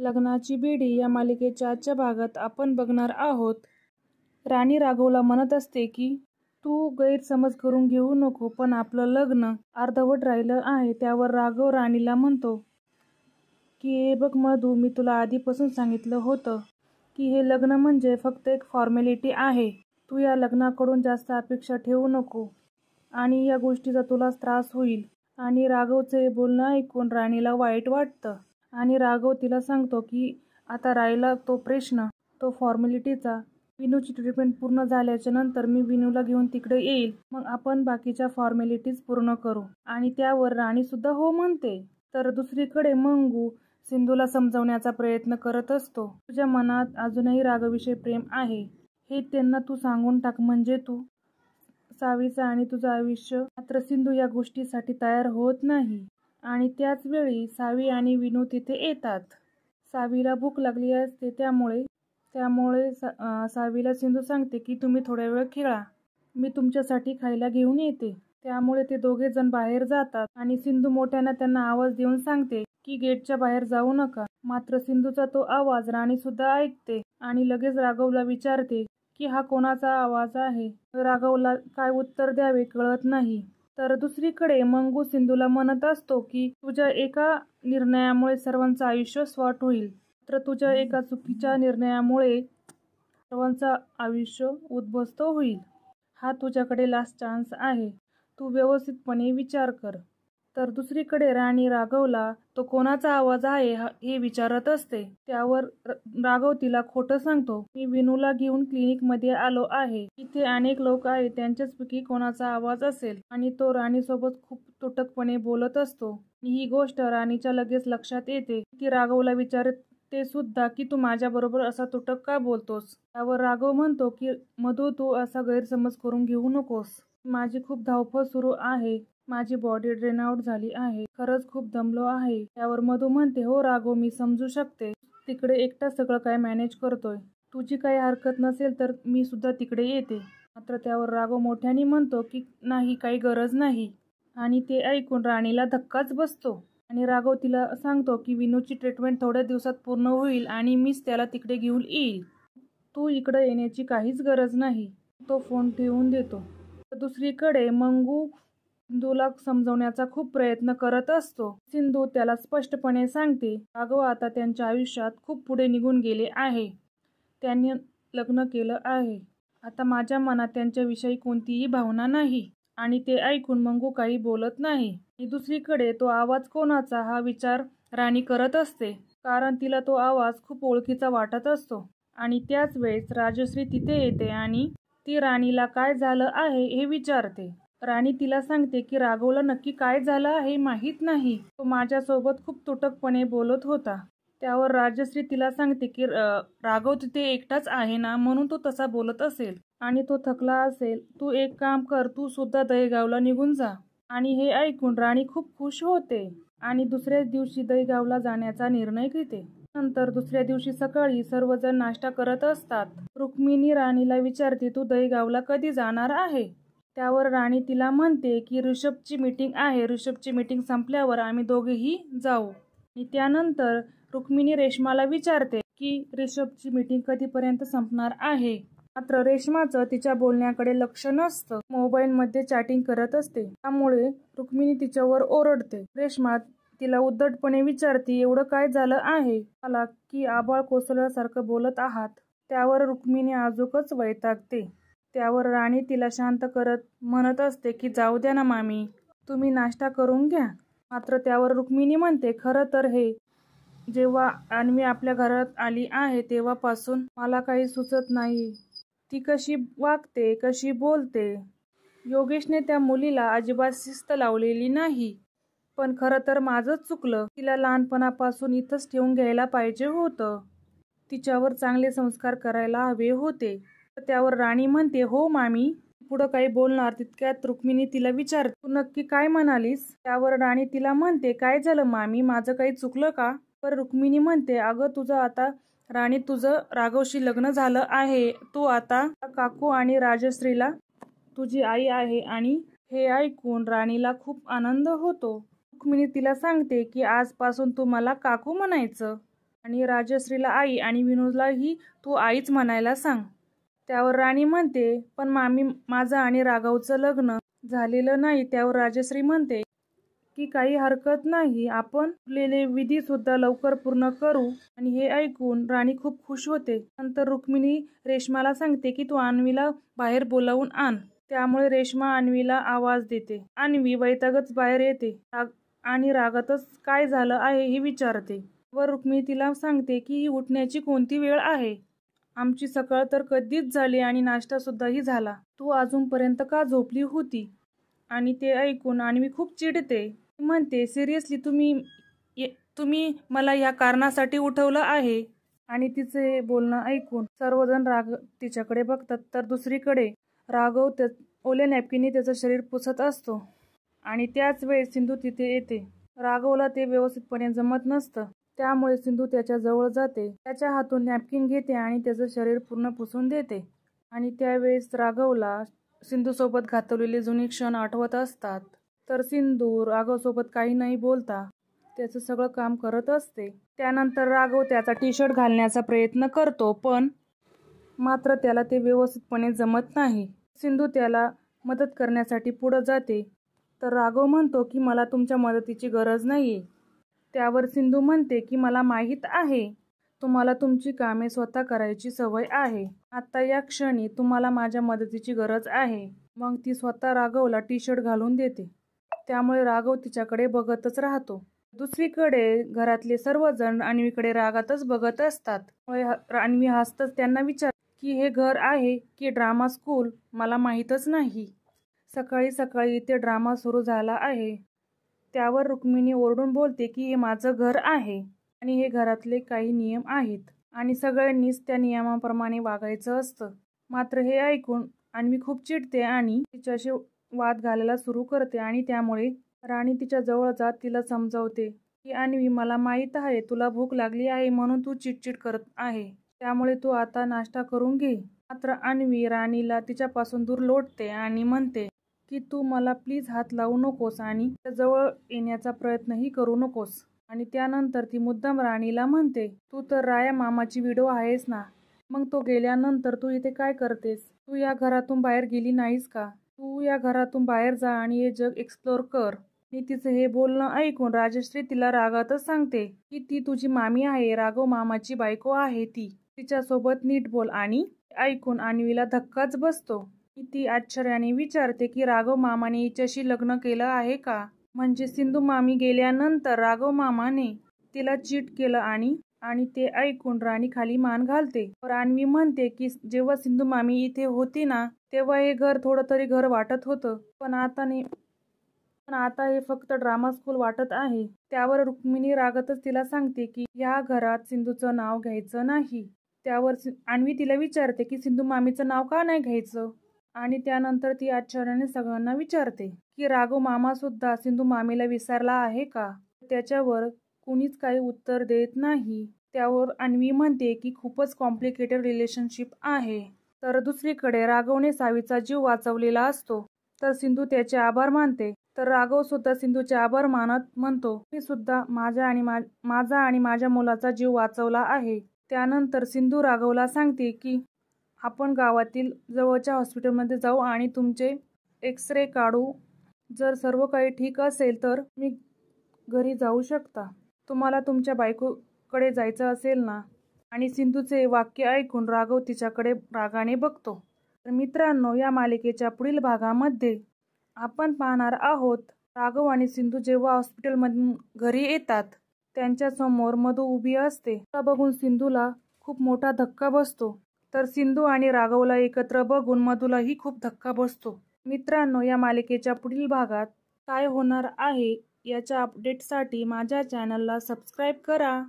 लग्नाची बेडी या मालिकेच्या आजच्या भागात आपण बघणार आहोत. राणी राघवला म्हणत असते की तू गैरसमज करून घेऊ नको, पण आपलं लग्न अर्धवट राहिलं आहे. त्यावर राघव राणीला म्हणतो की हे बघ मधू, मी तुला आधीपासून सांगितलं होतं की हे लग्न म्हणजे फक्त एक फॉर्मॅलिटी आहे. तू या लग्नाकडून जास्त अपेक्षा ठेवू नको आणि या गोष्टीचा तुला त्रास होईल. आणि राघवचं हे बोलणं ऐकून राणीला वाईट वाटतं आणि राघव तिला सांगतो की आता राहिला तो प्रश्न, तो फॉर्मॅलिटीचा. विनूची ट्रीटमेंट पूर्ण झाल्याच्या नंतर मी विनूला घेऊन तिकडे येईल, मग आपण बाकीच्या फॉर्मॅलिटीज पूर्ण करू. आणि त्यावर राणी सुद्धा हो म्हणते. तर दुसरीकडे मंगू सिंधूला समजवण्याचा प्रयत्न करत असतो. तुझ्या मनात अजूनही राघवविषयी प्रेम आहे हे त्यांना तू सांगून टाक, म्हणजे तू सावीचं आणि तुझं आयुष्य. मात्र सिंधू या गोष्टीसाठी तयार होत नाही. आणि त्याच वेळी सावी आणि विनू तिथे येतात. सावीला भूक लागली असते, त्यामुळे सावीला सिंधू सांगते की तुम्ही थोड्या वेळ खेळा, मी तुमच्यासाठी खायला घेऊन येते. त्यामुळे ते दोघे जण बाहेर जातात आणि सिंधू मोठ्यानं त्यांना आवाज देऊन सांगते की गेटच्या बाहेर जाऊ नका. मात्र सिंधूचा तो आवाज राणी सुद्धा ऐकते आणि लगेच राघवला विचारते की हा कोणाचा आवाज आहे. राघवला काय उत्तर द्यावे कळत नाही. तर दुसरीकडे मंगू सिंधूला म्हणत असतो की तुझ्या एका निर्णयामुळे सर्वांचं आयुष्य स्वाट होईल. मात्र तुझ्या एका चुकीच्या निर्णयामुळे सर्वांचं आयुष्य उद्ध्वस्त होईल. हा तुझ्याकडे लास्ट चान्स आहे, तू व्यवस्थितपणे विचार कर. तर दुसरीकडे राणी राघवला तो कोणाचा आवाज आहे हे विचारत असते. त्यावर राघव तिला खोटं सांगतो, मी विनूला घेऊन क्लिनिकमध्ये आलो आहे, इथे अनेक लोक आहेत, त्यांच्याचपैकी कोणाचा आवाज असेल. आणि तो राणीसोबत खूप तुटकपणे बोलत असतो. ही गोष्ट राणीच्या लगेच लक्षात येते. ती राघवला विचारते सुद्धा की तू माझ्याबरोबर असा तुटक का बोलतोस. त्यावर राघव म्हणतो की मधू, तू असा गैरसमज करून घेऊ नकोस. माझी खूप धावपळ सुरू आहे, माझी बॉडी ड्रेन आउट झाली आहे, खरंच खूप दमलो आहे. त्यावर मधू म्हणते, हो राघव, मी समजू शकते, तिकडे एकटा सगळं काय मॅनेज करतोय, तुझी काही हरकत नसेल तर मी सुद्धा तिकडे येते. मात्र त्यावर राघव मोठ्याने म्हणतो की नाही, काही गरज नाही. आणि ते ऐकून राणीला धक्काच बसतो आणि राघव तिला सांगतो की विनूची ट्रीटमेंट थोड्या दिवसात पूर्ण होईल आणि मीच त्याला तिकडे घेऊन येईल, तू इकडे येण्याची काहीच गरज नाही. तो फोन ठेवून देतो. दुसरीकडे मंगू सिंधूला समजवण्याचा खूप प्रयत्न करत असतो. सिंधू त्याला स्पष्टपणे सांगते राघव आता त्यांच्या आयुष्यात खूप पुढे निघून गेले आहे, त्यांनी लग्न केलं आहे, आता माझ्या मनात त्यांच्याविषयी कोणतीही भावना नाही. आणि ते ऐकून मंगू काही बोलत नाही. आणि दुसरीकडे तो आवाज कोणाचा हा विचार राणी करत असते, कारण तिला तो आवाज खूप ओळखीचा वाटत असतो. आणि त्याच वेळेस राजश्री तिथे येते आणि ती राणीला काय झालं आहे हे विचारते. राणी तिला सांगते की राघवला नक्की काय झालं आहे माहीत नाही, तो माझ्यासोबत खूप तुटकपणे बोलत होता. त्यावर राजश्री तिला सांगते की राघव तिथे एकटाच आहे ना, म्हणून तो तसा बोलत असेल आणि तो थकला असेल. तू एक काम कर, तू सुद्धा दहीगावला निघून जा. आणि हे ऐकून राणी खूप खुश होते आणि दुसऱ्याच दिवशी दहीगावला जाण्याचा निर्णय घेते. नंतर दुसऱ्या दिवशी सकाळी सर्वजण नाश्ता करत असतात. रुक्मिणी राणीला विचारते, तू दहीगावला कधी जाणार आहे. त्यावर राणी तिला म्हणते की ऋषभची मीटिंग आहे, ऋषभची मीटिंग संपल्यावर आम्ही दोघेही जाऊ. आणि त्यानंतर रुक्मिणी रेश्माला विचारते की ऋषभची मीटिंग कधीपर्यंत संपणार आहे. मात्र रेश्माचं तिच्या बोलण्याकडे लक्ष नसतं, मोबाईलमध्ये चॅटिंग करत असते. त्यामुळे रुक्मिणी तिच्यावर ओरडते. रेश्मा तिला उद्धटपणे विचारते, एवढं काय झालं आहे मला की आभाळ कोसळल्यासारखं बोलत आहात. त्यावर रुक्मिणी अजूकच वैतागते. त्यावर राणी तिला शांत करत म्हणत असते की जाऊ द्या ना मामी, तुम्ही नाश्ता करून घ्या. मात्र त्यावर रुक्मिणी म्हणते, खरं तर हे जेव्हा अन्वी आपल्या घरात आली आहे तेव्हापासून मला काही सुचत नाही, ती कशी वागते, कशी बोलते. योगेशने त्या मुलीला अजिबात शिस्त लावलेली नाही, पण खरं तर माझंच चुकलं, तिला लहानपणापासून इथंच ठेवून घ्यायला पाहिजे होतं, तिच्यावर चांगले संस्कार करायला हवे होते. त्यावर राणी म्हणते, हो मामी. पुढं काही बोलणार तितक्यात रुक्मिणी तिला विचारते, तू नक्की काय म्हणालीस. त्यावर राणी तिला म्हणते, काय झालं मामी, माझं काही चुकलं का. पर रुक्मिणी म्हणते, अगं तुझं आता राणी, तुझं राघवशी लग्न झालं आहे, तू आता काकू आणि राजश्रीला तुझी आई आहे. आणि हे ऐकून राणीला खूप आनंद होतो. रुक्मिणी तिला सांगते की आजपासून तू मला काकू म्हणायचं. आणि राजश्रीला आई आणि विनोदलाही तू आईच म्हणायला सांग. त्यावर राणी म्हणते, पण मामी माझं आणि राघवचं लग्न झालेलं नाही. त्यावर राजश्री म्हणते की काही हरकत नाही, आपण ठरलेले विधी सुद्धा लवकर पूर्ण करू. आणि हे ऐकून राणी खूप खुश होते. नंतर रुक्मिणी रेश्माला सांगते की तू अन्वीला बाहेर बोलावून आण. त्यामुळे रेश्मा अन्वीला आवाज देते. अन्वी वैतागच बाहेर येते आणि रागातच काय झालं आहे हे विचारते. व रुक्मिणी तिला सांगते की ही उठण्याची कोणती वेळ आहे? आमची सकाळ तर कधीच झाली आणि नाश्ता सुद्धाही झाला. तू अजूनपर्यंत का झोपली होती? आणि ते ऐकून अन्वी खूप चिडते. म्हणते, सिरियसली तुम्ही मला या कारणासाठी उठवलं आहे? आणि तिचे बोलणं ऐकून सर्वजण तिच्याकडे बघतात. तर दुसरीकडे राघव ओल्या नॅपकिनने त्याचं शरीर पुसत असतो आणि त्याच वेळेस सिंधू तिथे येते. राघवला ते व्यवस्थितपणे जमत नसतं, त्यामुळे सिंधू त्याच्या जवळ जाते, त्याच्या हातून नॅपकिन घेते आणि त्याचं शरीर पूर्ण पुसून देते. आणि त्यावेळेस राघवला सिंधूसोबत घातवलेले जुने क्षण आठवत असतात. तर सिंधू राघवसोबत काही नाही बोलता त्याचं सगळं काम करत असते. त्यानंतर राघव त्याचा टी-शर्ट घालण्याचा प्रयत्न करतो, पण मात्र त्याला ते व्यवस्थितपणे जमत नाही. सिंधू त्याला मदत करण्यासाठी पुढे जाते. तर राघव म्हणतो की मला तुमच्या मदतीची गरज नाहीये. त्यावर सिंधू म्हणते की मला माहीत आहे तुम्हाला तुमची कामे स्वतः करायची सवय आहे. आता या क्षणी तुम्हाला माझ्या मदतीची गरज आहे. मग ती स्वतः राघवला टी-शर्ट घालून देते. त्यामुळे राघव तिच्याकडे बघतच राहतो. दुसरीकडे घरातले सर्वजण अन्वीकडे रागातच बघत असतात. अन्वी हसतच त्यांना विचार की हे घर आहे की ड्रामा स्कूल मला माहीतच नाही. सकाळी सकाळी इथे ड्रामा सुरू झाला आहे. त्यावर रुक्मिणी ओरडून बोलते की हे माझं घर आहे आणि हे घरातले काही नियम आहेत आणि सगळ्यांनीच त्या नियमाप्रमाणे वागायचं असतं. मात्र हे ऐकून अन्वी खूप चिडते आणि तिच्याशी वाद घालायला सुरू करते आणि त्यामुळे राणी तिच्या जवळ जात तिला समजावते की अन्वी, मला माहीत आहे तुला भूक लागली आहे म्हणून तू चिडचिड करत आहे, त्यामुळे तू आता नाश्ता करून घे. मात्र अन्वी राणीला तिच्यापासून दूर लोटते आणि म्हणते की तू मला प्लीज हात लावू नकोस आणि जवळ येण्याचा प्रयत्नही करू नकोस. आणि त्यानंतर ती मुद्दाम राणीला म्हणते, तू तर राया मामाची विडो आहेस ना, मग तो गेल्यानंतर तू इथे काय करतेस? तू या घरातून बाहेर गेली नाहीस का? तू या घरातून बाहेर जा आणि हे जग एक्सप्लोर कर. आणि तिचं हे बोलणं ऐकून राजश्री तिला रागातच सांगते की ती तुझी मामी आहे, राघव मामाची बायको आहे ती, तिच्यासोबत नीट बोल. आणि ऐकून अन्वीला धक्काच बसतो. ती आश्चर्याने विचारते की राघव मामाने हिच्याशी लग्न केलं आहे का? म्हणजे सिंधू मामी गेल्यानंतर राघव मामाने तिला चीट केलं. आणि ते ऐकून राणी खाली मान घालते. तर अन्वी म्हणते की जेव्हा सिंधू मामी इथे होती ना, तेव्हा हे घर थोडं तरी घर वाटत होतं, पण आता हे फक्त ड्रामा स्कूल वाटत आहे. त्यावर रुक्मिणी रागातच तिला सांगते की या घरात सिंधूचं नाव घ्यायचं नाही. त्यावर अन्वी तिला विचारते की सिंधू मामीचं नाव का नाही घ्यायचं? आणि त्यानंतर ती आश्चर्याने सगळ्यांना विचारते की राघव मामा सुद्धा सिंधू मामीला विसरला आहे का? त्याच्यावर कुणीच काही उत्तर देत नाही. त्यावर अन्वी म्हणते की खूपच कॉम्प्लिकेटेड रिलेशनशिप आहे. तर दुसरीकडे राघवने सावीचा जीव वाचवलेला असतो. तर सिंधू त्याचे आभार मानते. तर राघव सुद्धा सिंधूचे आभार मानत म्हणतो, मी सुद्धा माझा आणि माझ्या मुलाचा जीव वाचवला आहे. त्यानंतर सिंधू राघवला सांगते की आपण गावातील जवळच्या हॉस्पिटलमध्ये जाऊ आणि तुमचे एक्स-रे काढू. जर सर्व काही ठीक असेल तर मी घरी जाऊ शकता. तुम्हाला तुमच्या बायकोकडे जायचं असेल ना? आणि सिंधूचे वाक्य ऐकून राघव तिच्याकडे रागाने बघतो. तर मित्रांनो, या मालिकेच्या पुढील भागामध्ये आपण पाहणार आहोत राघव आणि सिंधू जेव्हा हॉस्पिटलमधून घरी येतात, त्यांच्यासमोर मधू उभी असते. त्या बघून सिंधूला खूप मोठा धक्का बसतो. तर सिंधू आणि राघवला एकत्र बघून मधूलाही खूप धक्का बसतो. मित्रांनो, या मालिकेच्या पुढील भागात काय होणार आहे याच्या अपडेटसाठी माझ्या चॅनलला सबस्क्राईब करा.